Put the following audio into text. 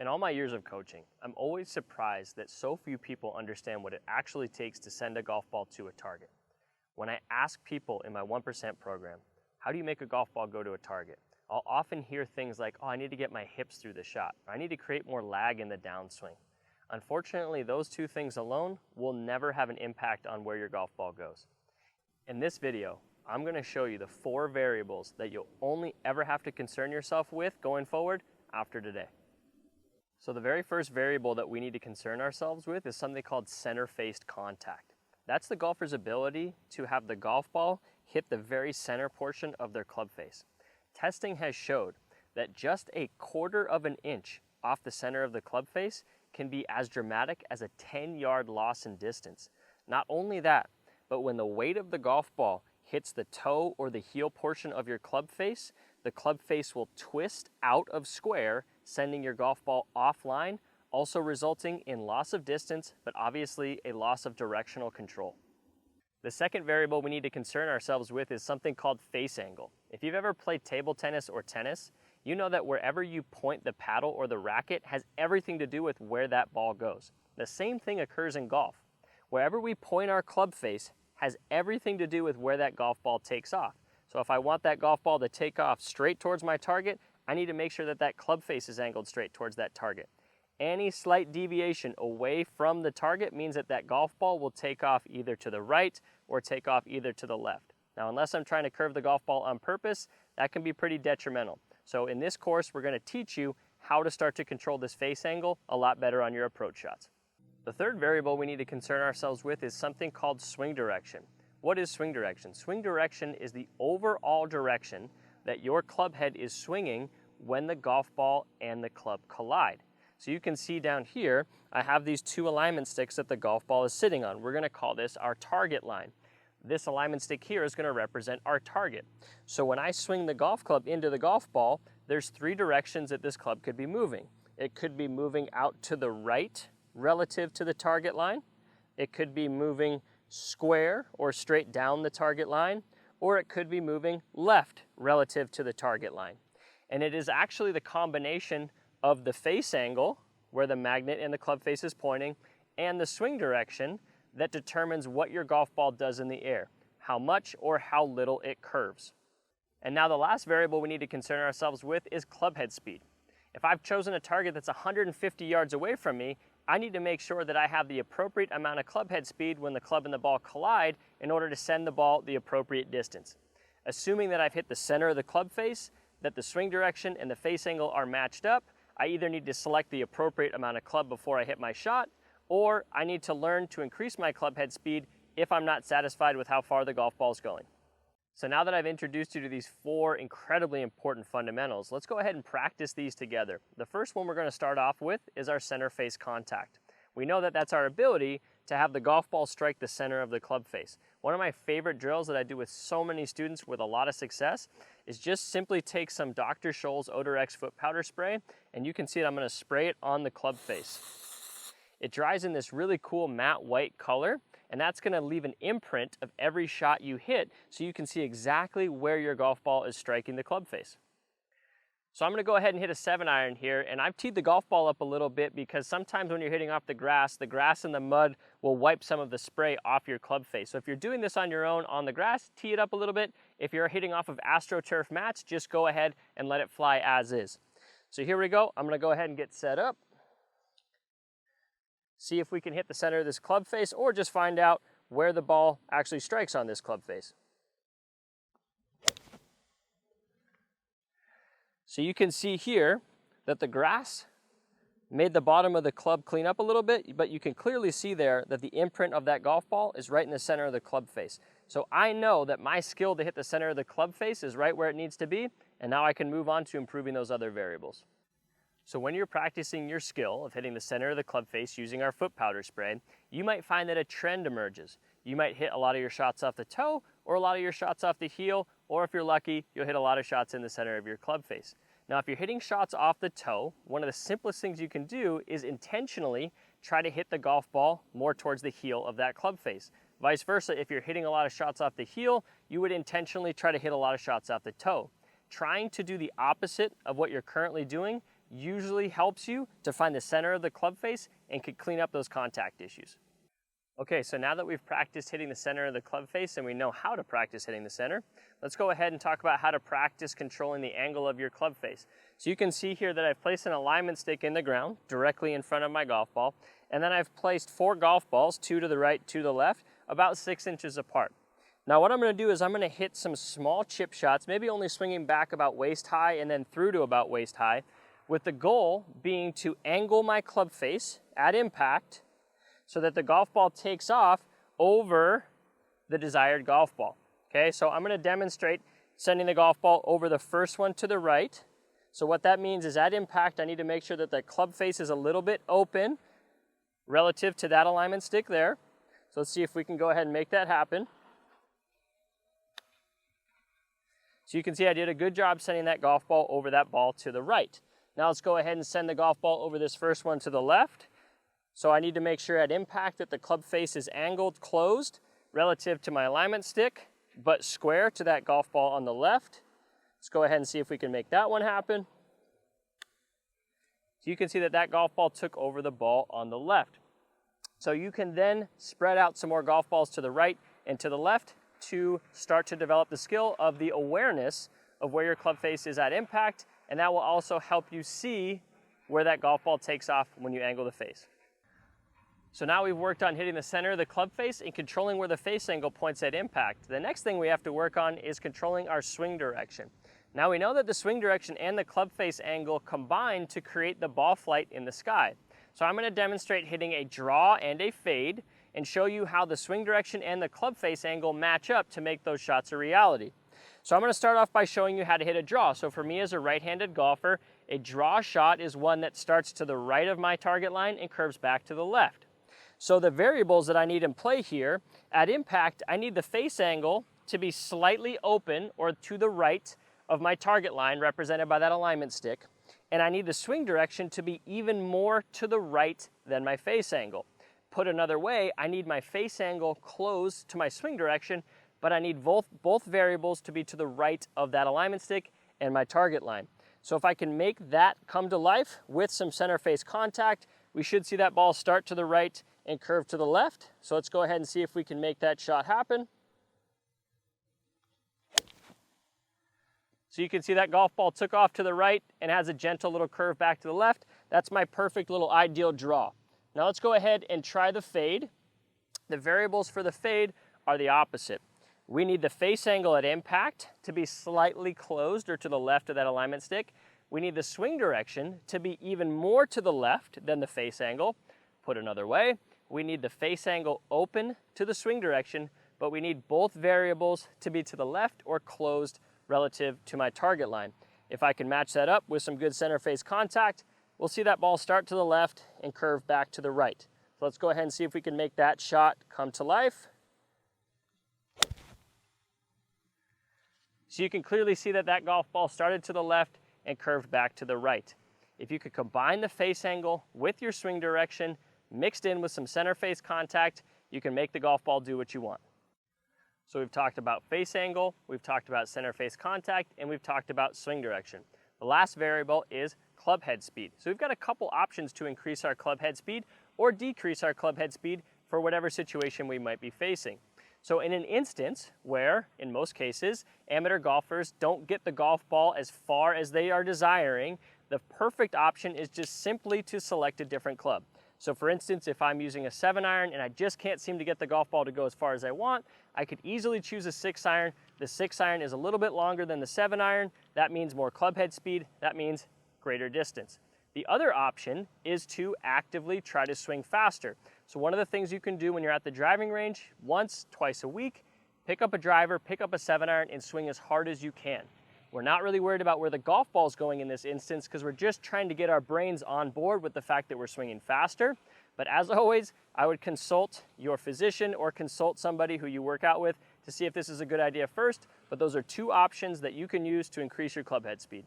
In all my years of coaching, I'm always surprised that so few people understand what it actually takes to send a golf ball to a target. When I ask people in my 1% program, how do you make a golf ball go to a target? I'll often hear things like, oh, I need to get my hips through the shot, or I need to create more lag in the downswing. Unfortunately, those two things alone will never have an impact on where your golf ball goes. In this video, I'm going to show you the 4 variables that you'll only ever have to concern yourself with going forward after today. So the very first variable that we need to concern ourselves with is something called center-faced contact. That's the golfer's ability to have the golf ball hit the very center portion of their club face. Testing has showed that just a 1/4 of an inch off the center of the club face can be as dramatic as a 10-yard loss in distance. Not only that, but when the weight of the golf ball hits the toe or the heel portion of your club face, the club face will twist out of square, sending your golf ball offline, also resulting in loss of distance, but obviously a loss of directional control. The second variable we need to concern ourselves with is something called face angle. If you've ever played table tennis or tennis, you know that wherever you point the paddle or the racket has everything to do with where that ball goes. The same thing occurs in golf. Wherever we point our club face has everything to do with where that golf ball takes off. So if I want that golf ball to take off straight towards my target, I need to make sure that that club face is angled straight towards that target. Any slight deviation away from the target means that that golf ball will take off either to the right or take off either to the left. Now, unless I'm trying to curve the golf ball on purpose, that can be pretty detrimental. So in this course, we're going to teach you how to start to control this face angle a lot better on your approach shots. The third variable we need to concern ourselves with is something called swing direction. What is swing direction? Swing direction is the overall direction that your club head is swinging when the golf ball and the club collide. So you can see down here, I have these 2 alignment sticks that the golf ball is sitting on. We're going to call this our target line. This alignment stick here is going to represent our target. So when I swing the golf club into the golf ball, there's 3 directions that this club could be moving. It could be moving out to the right relative to the target line. It could be moving square or straight down the target line, or it could be moving left relative to the target line. And it is actually the combination of the face angle, where the magnet and the club face is pointing, and the swing direction that determines what your golf ball does in the air, how much or how little it curves. And now the last variable we need to concern ourselves with is club head speed. If I've chosen a target that's 150 yards away from me, I need to make sure that I have the appropriate amount of club head speed when the club and the ball collide in order to send the ball the appropriate distance. Assuming that I've hit the center of the club face, that the swing direction and the face angle are matched up, I either need to select the appropriate amount of club before I hit my shot, or I need to learn to increase my club head speed if I'm not satisfied with how far the golf ball is going. So now that I've introduced you to these 4 incredibly important fundamentals, let's go ahead and practice these together. The first one we're going to start off with is our center face contact. We know that that's our ability to have the golf ball strike the center of the club face. One of my favorite drills that I do with so many students with a lot of success is just simply take some Dr. Scholl's Odor X foot powder spray, and you can see that I'm going to spray it on the club face. It dries in this really cool matte white color, and that's going to leave an imprint of every shot you hit so you can see exactly where your golf ball is striking the club face. So I'm going to go ahead and hit a 7-iron here, and I've teed the golf ball up a little bit because sometimes when you're hitting off the grass and the mud will wipe some of the spray off your club face. So if you're doing this on your own on the grass, tee it up a little bit. If you're hitting off of AstroTurf mats, just go ahead and let it fly as is. So here we go. I'm going to go ahead and get set up. See if we can hit the center of this club face, or just find out where the ball actually strikes on this club face. So you can see here that the grass made the bottom of the club clean up a little bit, but you can clearly see there that the imprint of that golf ball is right in the center of the club face. So I know that my skill to hit the center of the club face is right where it needs to be, and now I can move on to improving those other variables. So when you're practicing your skill of hitting the center of the club face using our foot powder spray, you might find that a trend emerges. You might hit a lot of your shots off the toe, or a lot of your shots off the heel, or if you're lucky, you'll hit a lot of shots in the center of your club face. Now, if you're hitting shots off the toe, one of the simplest things you can do is intentionally try to hit the golf ball more towards the heel of that club face. Vice versa, if you're hitting a lot of shots off the heel, you would intentionally try to hit a lot of shots off the toe. Trying to do the opposite of what you're currently doing usually helps you to find the center of the club face and can clean up those contact issues. Okay, so now that we've practiced hitting the center of the club face and we know how to practice hitting the center, let's go ahead and talk about how to practice controlling the angle of your club face. So you can see here that I've placed an alignment stick in the ground directly in front of my golf ball, and then I've placed 4 golf balls, 2 to the right, 2 to the left, about 6 inches apart. Now what I'm going to do is I'm going to hit some small chip shots, maybe only swinging back about waist high and then through to about waist high, with the goal being to angle my club face at impact so that the golf ball takes off over the desired golf ball. Okay, so I'm going to demonstrate sending the golf ball over the first one to the right. So what that means is at impact, I need to make sure that the club face is a little bit open relative to that alignment stick there. So let's see if we can go ahead and make that happen. So you can see I did a good job sending that golf ball over that ball to the right. Now let's go ahead and send the golf ball over this first one to the left. So I need to make sure at impact that the club face is angled closed relative to my alignment stick, but square to that golf ball on the left. Let's go ahead and see if we can make that one happen. So you can see that that golf ball took over the ball on the left. So you can then spread out some more golf balls to the right and to the left to start to develop the skill of the awareness of where your club face is at impact, and that will also help you see where that golf ball takes off when you angle the face. So now we've worked on hitting the center of the club face and controlling where the face angle points at impact. The next thing we have to work on is controlling our swing direction. Now we know that the swing direction and the club face angle combine to create the ball flight in the sky. So I'm going to demonstrate hitting a draw and a fade and show you how the swing direction and the club face angle match up to make those shots a reality. So I'm going to start off by showing you how to hit a draw. So for me as a right-handed golfer, a draw shot is one that starts to the right of my target line and curves back to the left. So the variables that I need in play here, at impact, I need the face angle to be slightly open or to the right of my target line represented by that alignment stick, and I need the swing direction to be even more to the right than my face angle. Put another way, I need my face angle close to my swing direction, but I need both variables to be to the right of that alignment stick and my target line. So if I can make that come to life with some center face contact, we should see that ball start to the right and curve to the left. So let's go ahead and see if we can make that shot happen. So you can see that golf ball took off to the right and has a gentle little curve back to the left. That's my perfect little ideal draw. Now let's go ahead and try the fade. The variables for the fade are the opposite. We need the face angle at impact to be slightly closed or to the left of that alignment stick. We need the swing direction to be even more to the left than the face angle. Put another way, we need the face angle open to the swing direction, but we need both variables to be to the left or closed relative to my target line. If I can match that up with some good center face contact, we'll see that ball start to the left and curve back to the right. So let's go ahead and see if we can make that shot come to life. So you can clearly see that that golf ball started to the left and curved back to the right. If you could combine the face angle with your swing direction, mixed in with some center face contact, you can make the golf ball do what you want. So we've talked about face angle, we've talked about center face contact, and we've talked about swing direction. The last variable is club head speed. So we've got a couple options to increase our club head speed or decrease our club head speed for whatever situation we might be facing. So in an instance where, in most cases, amateur golfers don't get the golf ball as far as they are desiring, the perfect option is just simply to select a different club. So for instance, if I'm using a 7-iron and I just can't seem to get the golf ball to go as far as I want, I could easily choose a 6-iron. The 6-iron is a little bit longer than the 7-iron. That means more club head speed. That means greater distance. The other option is to actively try to swing faster. So one of the things you can do when you're at the driving range once, twice a week, pick up a driver, pick up a 7-iron, and swing as hard as you can. We're not really worried about where the golf ball is going in this instance because we're just trying to get our brains on board with the fact that we're swinging faster. But as always, I would consult your physician or consult somebody who you work out with to see if this is a good idea first. But those are two options that you can use to increase your club head speed.